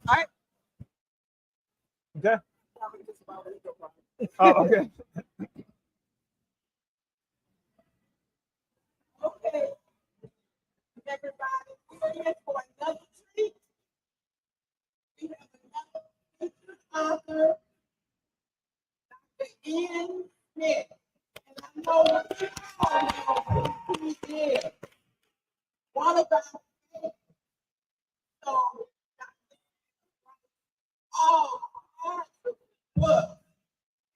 All right. Okay. Oh, okay. Okay. Everybody, we're here for another treat. We have another featured author, Dr. Ian Smith. And I know you all know who he is. One of our favorites. So, all kinds of books.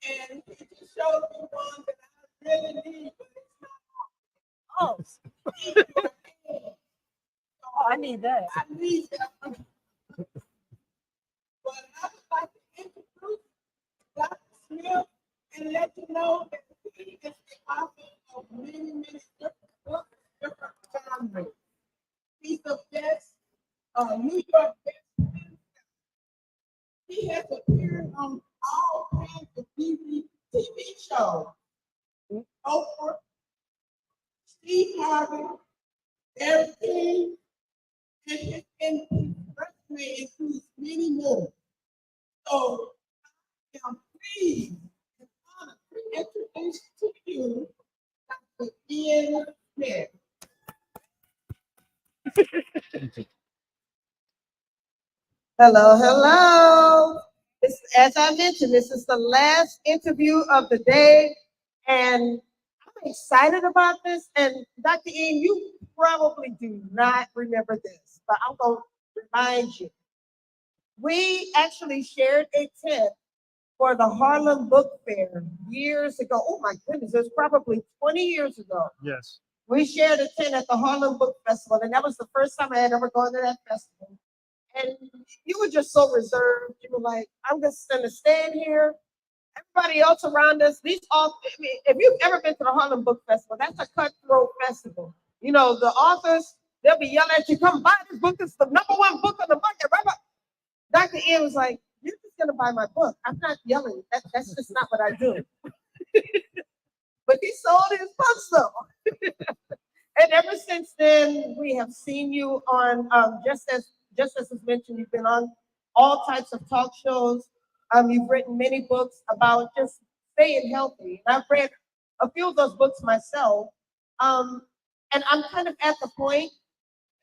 And he just showed me one that I really need, but it's not. Oh, So I need that. I need that. But I would like to introduce Dr. Smith and let you know that he is the author of many different books, different genres. He's the best New York bestselling. He has appeared on all kinds of TV shows. Oprah, Steve Harvey, Eric King, and his resume includes many more. So I am pleased and honored to introduce to you Dr. Ian Smith. Hello, hello. As I mentioned, this is the last interview of the day, and I'm excited about this. And Dr. Ian, you probably do not remember this, but I'm going to remind you. We actually shared a tent for the Harlem Book Fair years ago. Oh my goodness, it was probably 20 years ago. Yes. We shared a tent at the Harlem Book Festival, and that was the first time I had ever gone to that festival. And you were just so reserved. You were like, I'm just going to stand here. Everybody else around us, these all, I mean, if you've ever been to the Harlem Book Festival, that's a cutthroat festival. You know, the authors, they'll be yelling at you, come buy this book. It's the #1 book on the market. Dr. Ian was like, you're just going to buy my book. I'm not yelling. That's just not what I do. But he sold his books, though. And ever since then, we have seen you on, just as was mentioned, you've been on all types of talk shows. You've written many books about just staying healthy. And I've read a few of those books myself. And I'm kind of at the point,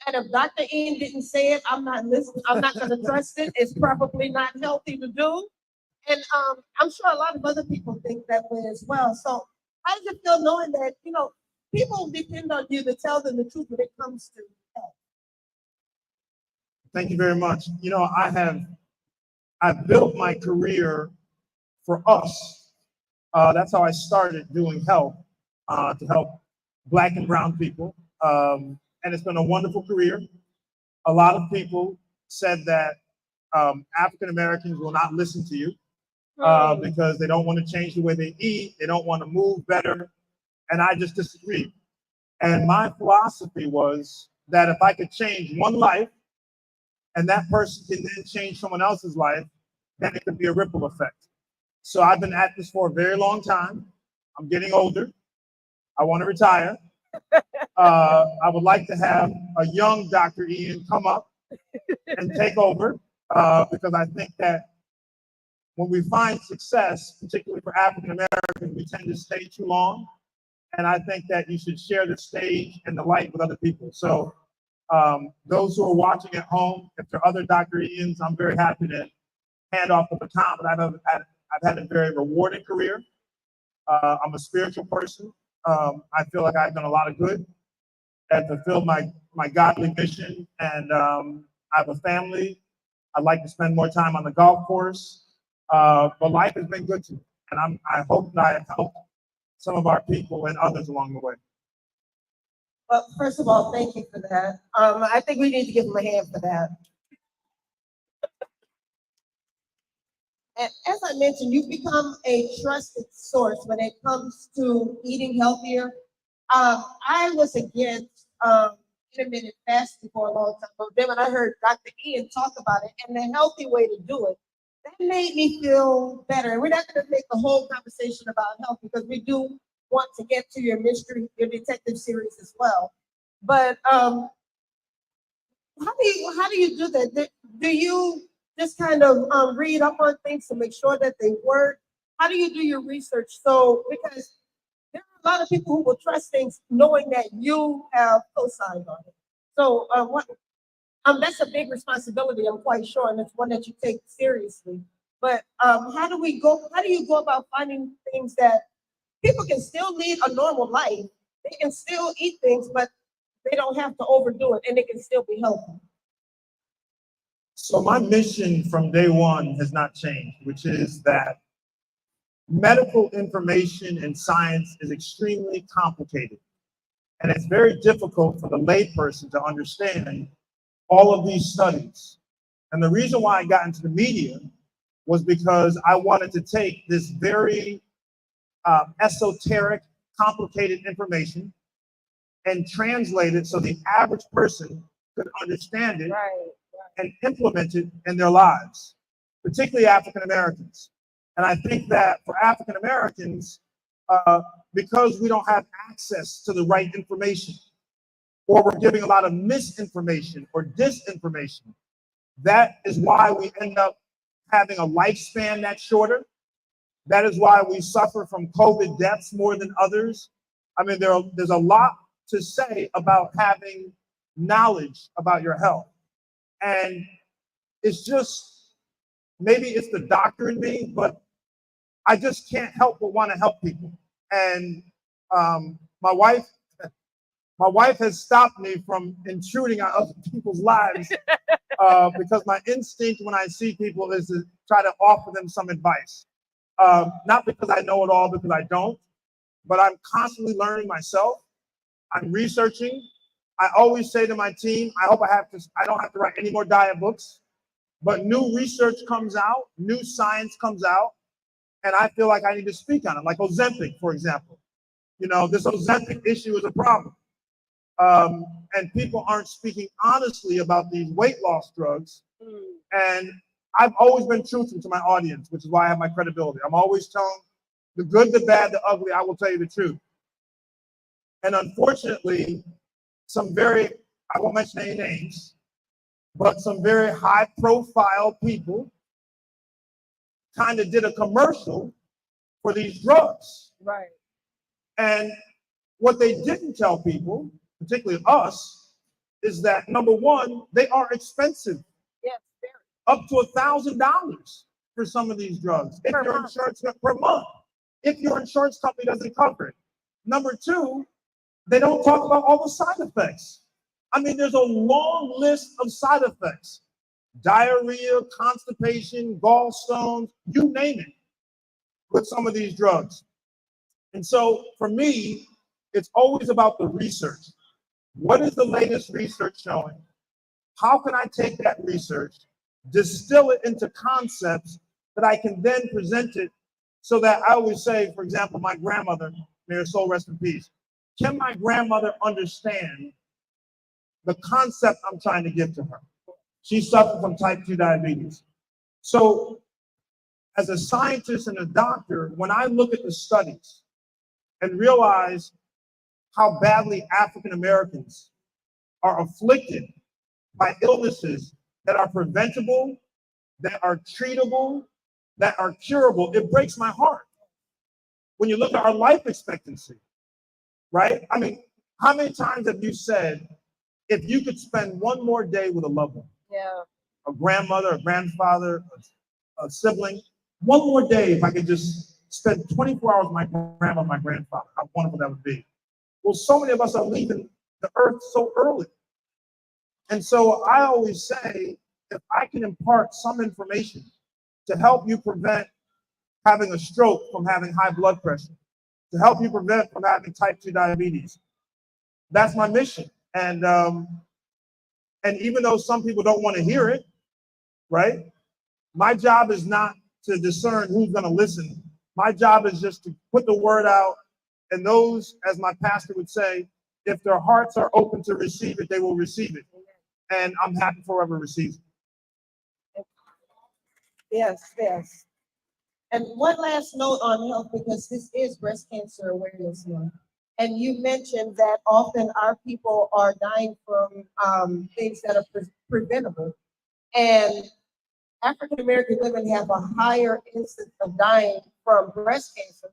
and if Dr. Ian didn't say it, I'm not listening. I'm not going to trust it. It's probably not healthy to do. And I'm sure a lot of other people think that way as well. So how does it feel knowing that, you know, people depend on you to tell them the truth when it comes to health? Thank you very much. You know, I've built my career for us. That's how I started doing health, to help Black and brown people. And it's been a wonderful career. A lot of people said that African Americans will not listen to you because they don't want to change the way they eat. They don't want to move better. And I just disagreed. And my philosophy was that if I could change one life and that person can then change someone else's life, then it could be a ripple effect. So I've been at this for a very long time. I'm getting older. I want to retire. I would like to have a young Dr. Ian come up and take over because I think that when we find success, particularly for African Americans, we tend to stay too long. And I think that you should share the stage and the light with other people. So those who are watching at home, if there are other Dr. Ians, I'm very happy to hand off the baton, but I've had a very rewarding career. I'm a spiritual person. I feel like I've done a lot of good and fulfilled my godly mission. And I have a family. I'd like to spend more time on the golf course. But life has been good to me. And I hope that I have helped some of our people and others along the way. Well, first of all, thank you for that. I think we need to give him a hand for that. And as I mentioned, you've become a trusted source when it comes to eating healthier. I was against intermittent fasting for a long time, but then when I heard Dr. Ian talk about it and the healthy way to do it, that made me feel better. And we're not going to make the whole conversation about health because we do want to get to your mystery, your detective series as well. But How do you do that? Do you just kind of read up on things to make sure that they work? How do you do your research? So because there are a lot of people who will trust things knowing that you have co-signed on it. So that's a big responsibility, I'm quite sure, and it's one that you take seriously. But how do we go? How do you go about finding things that people can still lead a normal life? They can still eat things, but they don't have to overdo it, and it can still be healthy. So my mission from day one has not changed, which is that medical information and science is extremely complicated. And it's very difficult for the layperson to understand all of these studies. And the reason why I got into the media was because I wanted to take this very esoteric, complicated information and translate it so the average person could understand it and implement it in their lives, particularly African Americans. And I think that for African Americans, because we don't have access to the right information, or we're giving a lot of misinformation or disinformation, that is why we end up having a lifespan that's shorter. That is why we suffer from COVID deaths more than others. I mean, there's a lot to say about having knowledge about your health. And it's just, maybe it's the doctor in me, but I just can't help but want to help people. And my wife has stopped me from intruding on other people's lives because my instinct when I see people is to try to offer them some advice. Not because I know it all, because I don't, but I'm constantly learning myself. I'm researching. I always say to my team, I don't have to write any more diet books, but new research comes out, new science comes out, and I feel like I need to speak on it, like Ozempic, for example. You know, this Ozempic issue is a problem. And people aren't speaking honestly about these weight loss drugs. And I've always been truthful to my audience, which is why I have my credibility. I'm always telling the good, the bad, the ugly, I will tell you the truth. And unfortunately, I won't mention any names, but some very high profile people kind of did a commercial for these drugs. Right. And what they didn't tell people, particularly us, is that number one, they are expensive. Yes, very. Up to $1,000 for some of these drugs if your insurance per month, if your insurance company doesn't cover it. Number two, they don't talk about all the side effects. I mean, there's a long list of side effects: diarrhea, constipation, gallstones, you name it, with some of these drugs. And so for me, it's always about the research. What is the latest research showing? How can I take that research, distill it into concepts that I can then present it so that I always say, for example, my grandmother, may her soul rest in peace, can my grandmother understand the concept I'm trying to give to her? She suffered from type 2 diabetes. So as a scientist and a doctor, when I look at the studies and realize how badly African Americans are afflicted by illnesses that are preventable, that are treatable, that are curable, it breaks my heart. When you look at our life expectancy, right? I mean, how many times have you said, if you could spend one more day with a loved one, a grandmother, a grandfather, a sibling, one more day, if I could just spend 24 hours with my grandma, my grandfather, how wonderful that would be. Well, so many of us are leaving the earth so early. And so I always say, if I can impart some information to help you prevent having a stroke from having high blood pressure, to help you prevent from having type 2 diabetes, that's my mission. And even though some people don't want to hear it, right? My job is not to discern who's going to listen. My job is just to put the word out. And those, as my pastor would say, if their hearts are open to receive it, they will receive it. And I'm happy for whoever receives it. Yes, yes. And one last note on health, because this is Breast Cancer Awareness Month. And you mentioned that often our people are dying from things that are preventable. And African American women have a higher incidence of dying from breast cancer,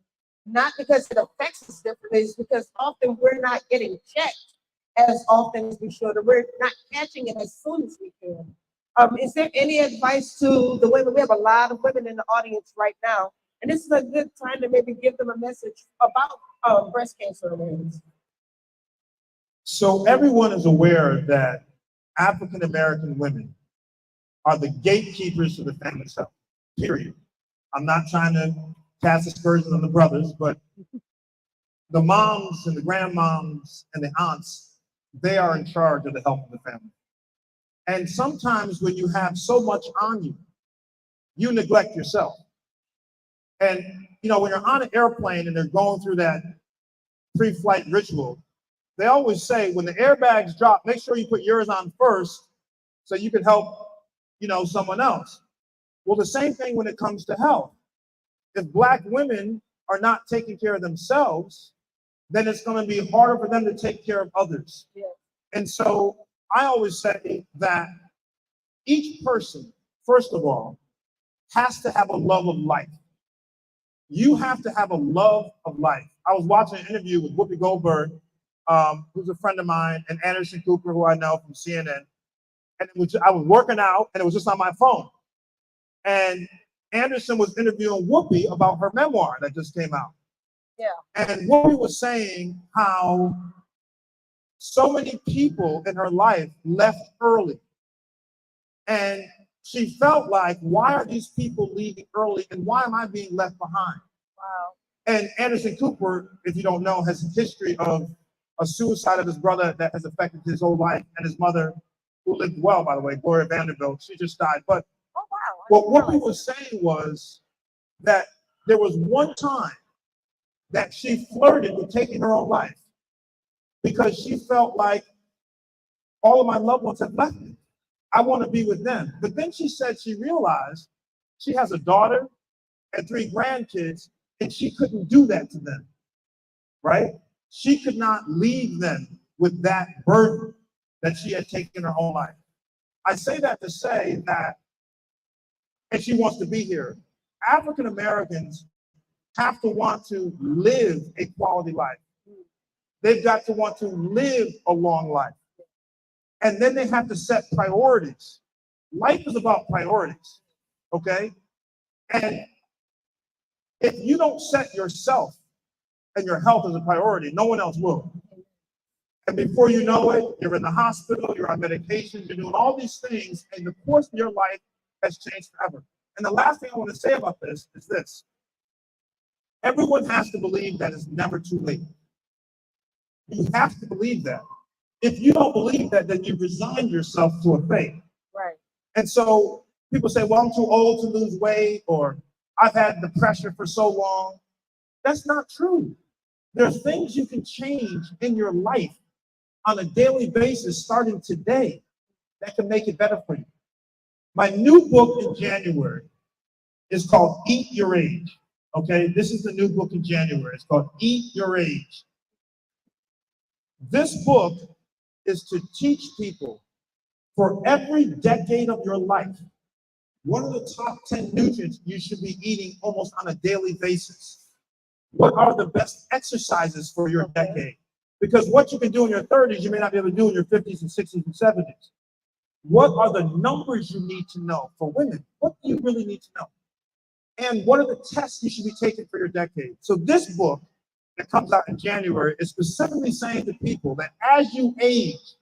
not because it affects us differently, it's because often we're not getting checked as often as we should, or we're not catching it as soon as we can. Is there any advice to the women? We have a lot of women in the audience right now, and this is a good time to maybe give them a message about breast cancer awareness. So everyone is aware that African American women are the gatekeepers to the family's health, period. I'm not trying to cast aspersions on the brothers, but the moms and the grandmoms and the aunts, they are in charge of the health of the family. And sometimes when you have so much on you, you neglect yourself. And when you're on an airplane and they're going through that pre-flight ritual, they always say when the airbags drop, make sure you put yours on first so you can help, someone else. Well, the same thing when it comes to health. If Black women are not taking care of themselves, then it's going to be harder for them to take care of others. Yeah. And so I always say that each person, first of all, has to have a love of life. You have to have a love of life. I was watching an interview with Whoopi Goldberg, who's a friend of mine, and Anderson Cooper, who I know from CNN. And I was working out, and it was just on my phone. And Anderson was interviewing Whoopi about her memoir that just came out. Yeah. And Whoopi was saying how so many people in her life left early. And she felt like, why are these people leaving early, and why am I being left behind? Wow. And Anderson Cooper, if you don't know, has a history of a suicide of his brother that has affected his whole life, and his mother, who lived well, by the way, Gloria Vanderbilt, she just died. But oh, wow. what Whoopi was saying was that there was one time that she flirted with taking her own life because she felt like all of my loved ones have left me. I want to be with them. But then she said she realized she has a daughter and 3 grandkids, and she couldn't do that to them, right? She could not leave them with that burden that she had taken her own life. I say that to say that, and she wants to be here, African Americans have to want to live a quality life. They've got to want to live a long life. And then they have to set priorities. Life is about priorities, okay? And if you don't set yourself and your health as a priority, no one else will. And before you know it, you're in the hospital, you're on medication, you're doing all these things, and the course of your life has changed forever. And the last thing I want to say about this is this. Everyone has to believe that it's never too late. You have to believe that. If you don't believe that, then you resign yourself to a fate. Right. And so people say, well, I'm too old to lose weight, or I've had the pressure for so long. That's not true. There's things you can change in your life on a daily basis starting today that can make it better for you. My new book in January is called Eat Your Age. Okay, this is the new book in January. It's called Eat Your Age. This book is to teach people for every decade of your life, what are the top 10 nutrients you should be eating almost on a daily basis? What are the best exercises for your decade? Because what you can do in your 30s, you may not be able to do in your 50s and 60s and 70s. What are the numbers you need to know for women? What do you really need to know? And what are the tests you should be taking for your decade? So this book that comes out in January is specifically saying to people that as you age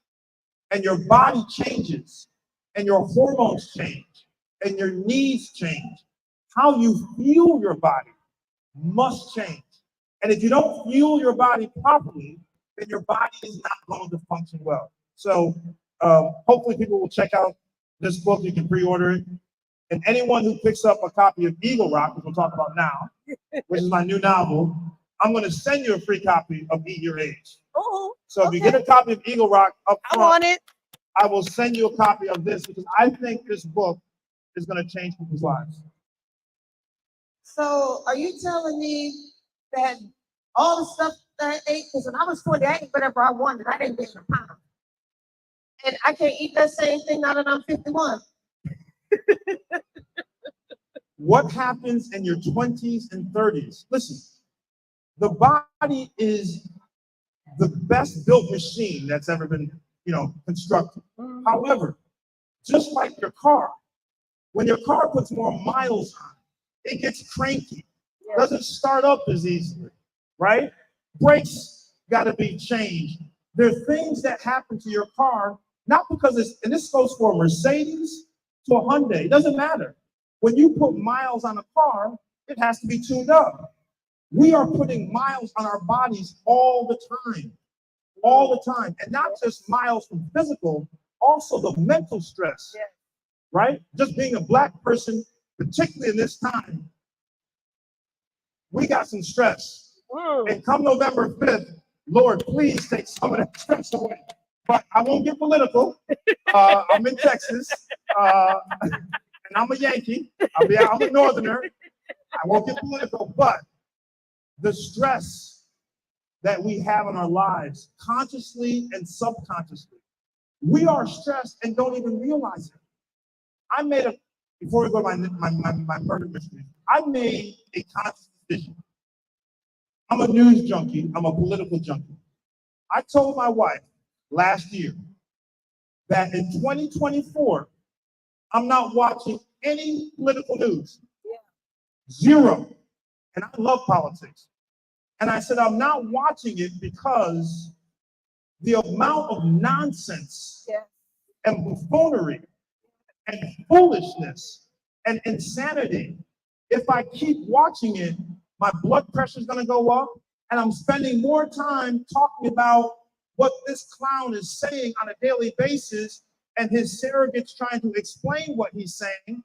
and your body changes and your hormones change and your needs change, how you fuel your body must change. And if you don't fuel your body properly, then your body is not going to function well. So hopefully people will check out this book. You can pre-order it. And anyone who picks up a copy of Eagle Rock, which we'll talk about now, which is my new novel, I'm going to send you a free copy of Eat Your Age. Oh, so if you get a copy of Eagle Rock up front, I want it. I will send you a copy of this because I think this book is going to change people's lives. So are you telling me that all the stuff that I ate, because when I was 20, I ate whatever I wanted. I didn't gain a pound. And I can't eat that same thing now that I'm 51. What happens in your 20s and 30s? Listen, the body is the best built machine that's ever been, constructed. However, just like your car, when your car puts more miles on it, it gets cranky. Doesn't start up as easily, right? Brakes got to be changed. There are things that happen to your car, not because and this goes for a Mercedes to a Hyundai. It doesn't matter. When you put miles on a car, it has to be tuned up. We are putting miles on our bodies all the time, and not just miles from physical, also the mental stress, right? Just being a Black person, particularly in this time, we got some stress. And come November 5th, Lord, please take some of that stress away. But I won't get political. I'm in Texas, and I'm a Yankee. I'm a Northerner. I won't get political, but the stress that we have in our lives, consciously and subconsciously, we are stressed and don't even realize it. Before we go to my murder mystery, I made a conscious decision. I'm a news junkie. I'm a political junkie. I told my wife last year that in 2024, I'm not watching any political news. Zero. And I love politics. And I said, I'm not watching it because the amount of nonsense and buffoonery and foolishness and insanity, if I keep watching it, my blood pressure is going to go up, and I'm spending more time talking about what this clown is saying on a daily basis, and his surrogates trying to explain what he's saying.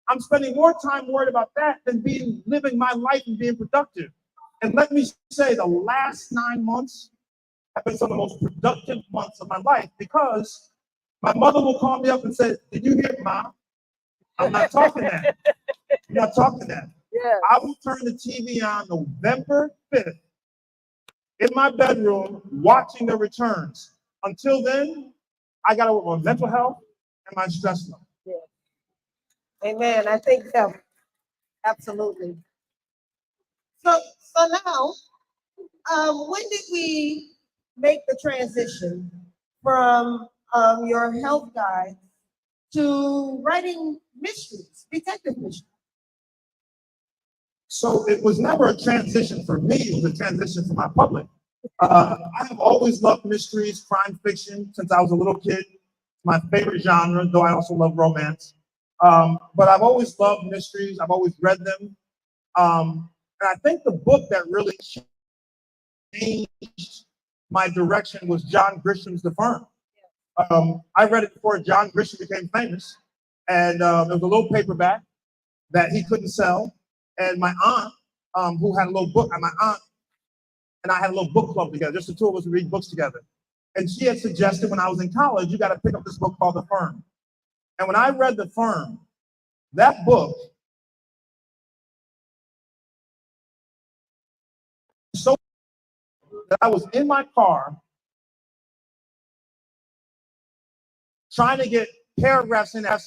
I'm spending more time worried about that than living my life and being productive. And let me say, the last 9 months have been some of the most productive months of my life, because my mother will call me up and say, "Did you hear, Mom? I'm not talking that. I'm not talking that." I will turn the TV on November 5th in my bedroom watching the returns. Until then, I got to work on mental health and my stress level. Amen. I think so. Absolutely. So now, when did we make the transition from your health guide to writing mysteries, detective mysteries? So it was never a transition for me, it was a transition for my public. I have always loved mysteries, crime fiction, since I was a little kid. My favorite genre, though I also love romance. But I've always loved mysteries, I've always read them. And I think the book that really changed my direction was John Grisham's The Firm. I read it before John Grisham became famous, and it was a little paperback that he couldn't sell. And my aunt, who had a little book, and my aunt and I had a little book club together, just the two of us would read books together. And she had suggested when I was in college, you got to pick up this book called The Firm. And when I read The Firm, that book, so that I was in my car trying to get paragraphs in there.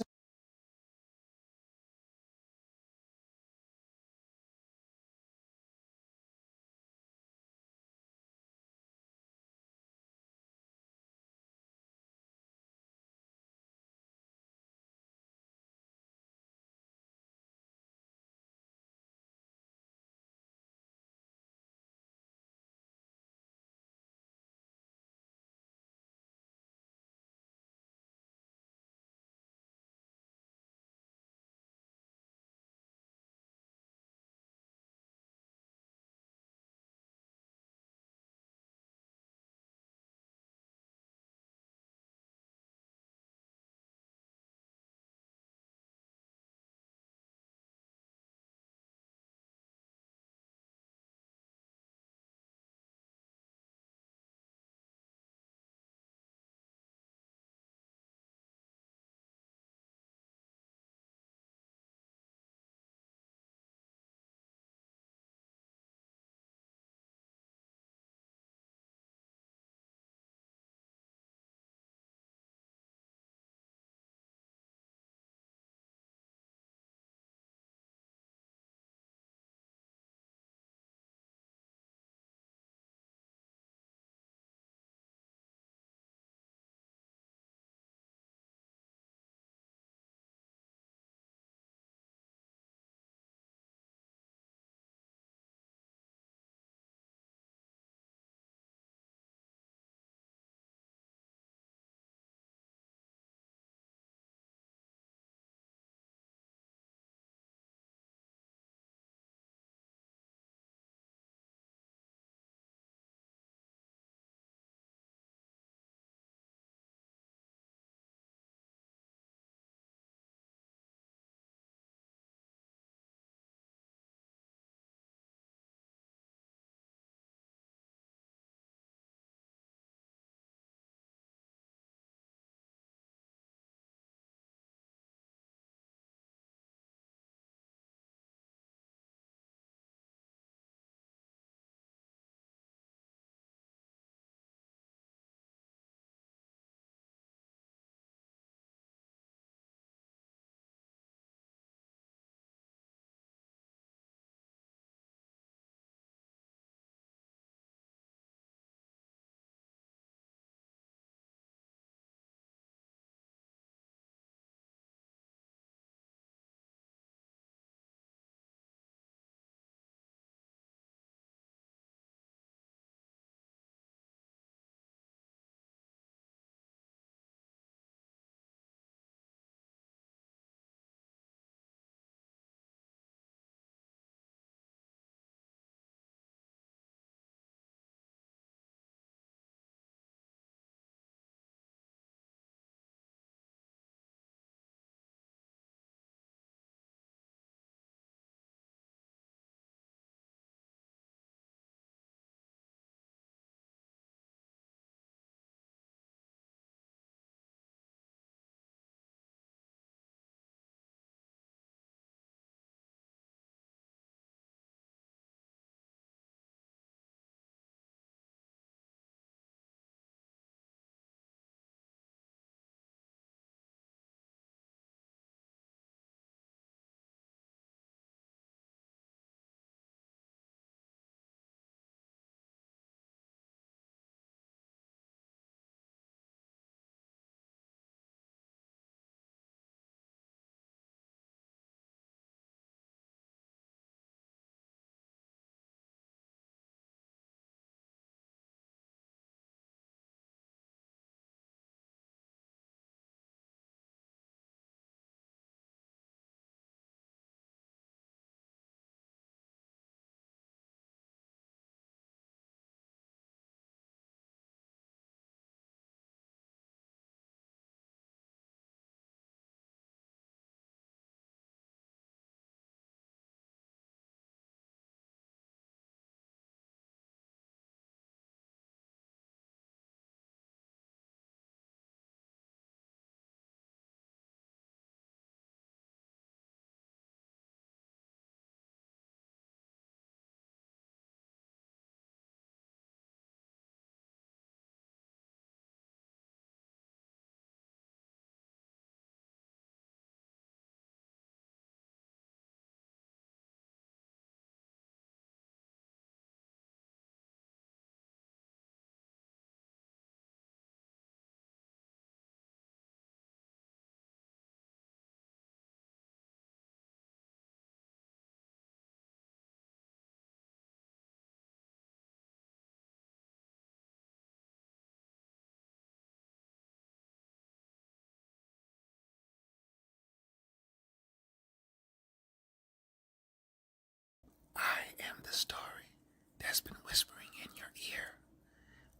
the story that's been whispering in your ear,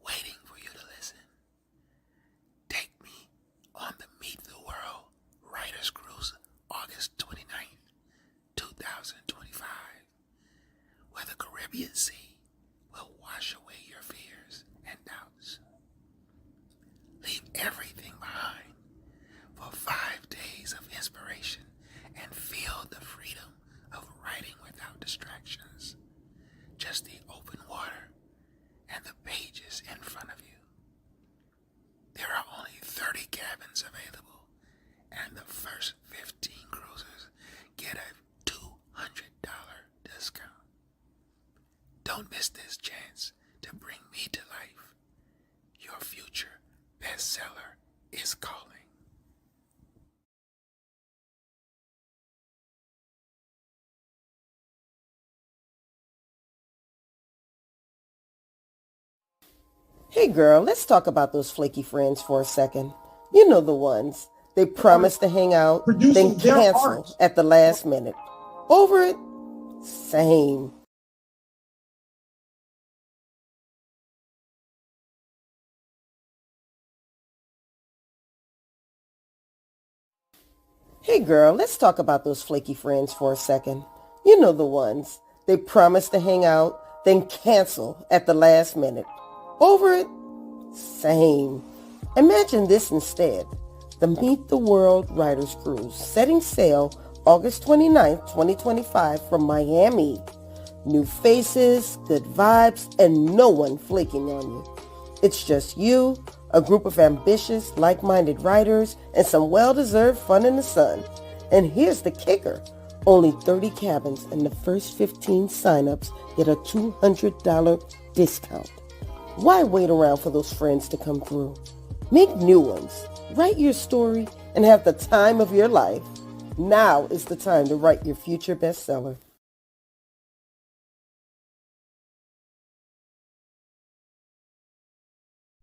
waiting for you to listen. Take me on the Meet the World Writers Cruise, August 29th, 2025, where the Caribbean Sea will wash away your fears and doubts. Leave everything behind for 5 days of inspiration and feel the freedom of writing without distractions. Just the open water and the pages in front of you. There are only 30 cabins available, and the first 15 cruisers get a $200 discount. Don't miss this chance to bring me to life. Your future bestseller is calling. Hey girl, let's talk about those flaky friends for a second. You know the ones. They promise to hang out, then Producing their cancel art. at the last minute. Over it? Same. Hey girl, let's talk about those flaky friends for a second. You know the ones. They promise to hang out, then cancel at the last minute. Over it? Same. Imagine this instead. The Meet the World Writers Cruise, setting sail August 29th, 2025 from Miami. New faces, good vibes, and no one flaking on you. It's just you, a group of ambitious, like-minded writers, and some well-deserved fun in the sun. And here's the kicker. Only 30 cabins and the first 15 signups get a $200 discount. Why wait around for those friends to come through? Make new ones. Write your story and have the time of your life. Now is the time to write your future bestseller.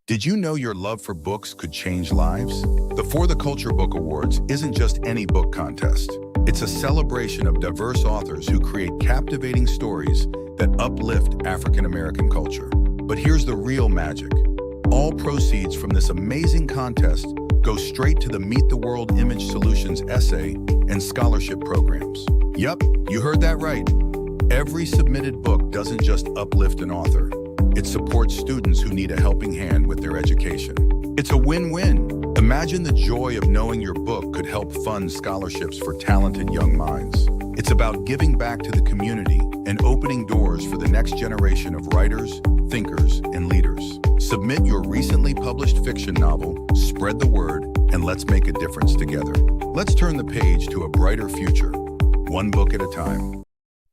Did you know your love for books could change lives? The For the Culture Book Awards isn't just any book contest. It's a celebration of diverse authors who create captivating stories that uplift African American culture. But here's the real magic. All proceeds from this amazing contest go straight to the Meet the World Image Solutions essay and scholarship programs. Yup, you heard that right. Every submitted book doesn't just uplift an author. It supports students who need a helping hand with their education. It's a win-win. Imagine the joy of knowing your book could help fund scholarships for talented young minds. It's about giving back to the community and opening doors for the next generation of writers, thinkers, and leaders. Submit your recently published fiction novel, spread the word, and let's make a difference together. Let's turn the page to a brighter future, one book at a time.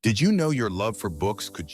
Did you know your love for books could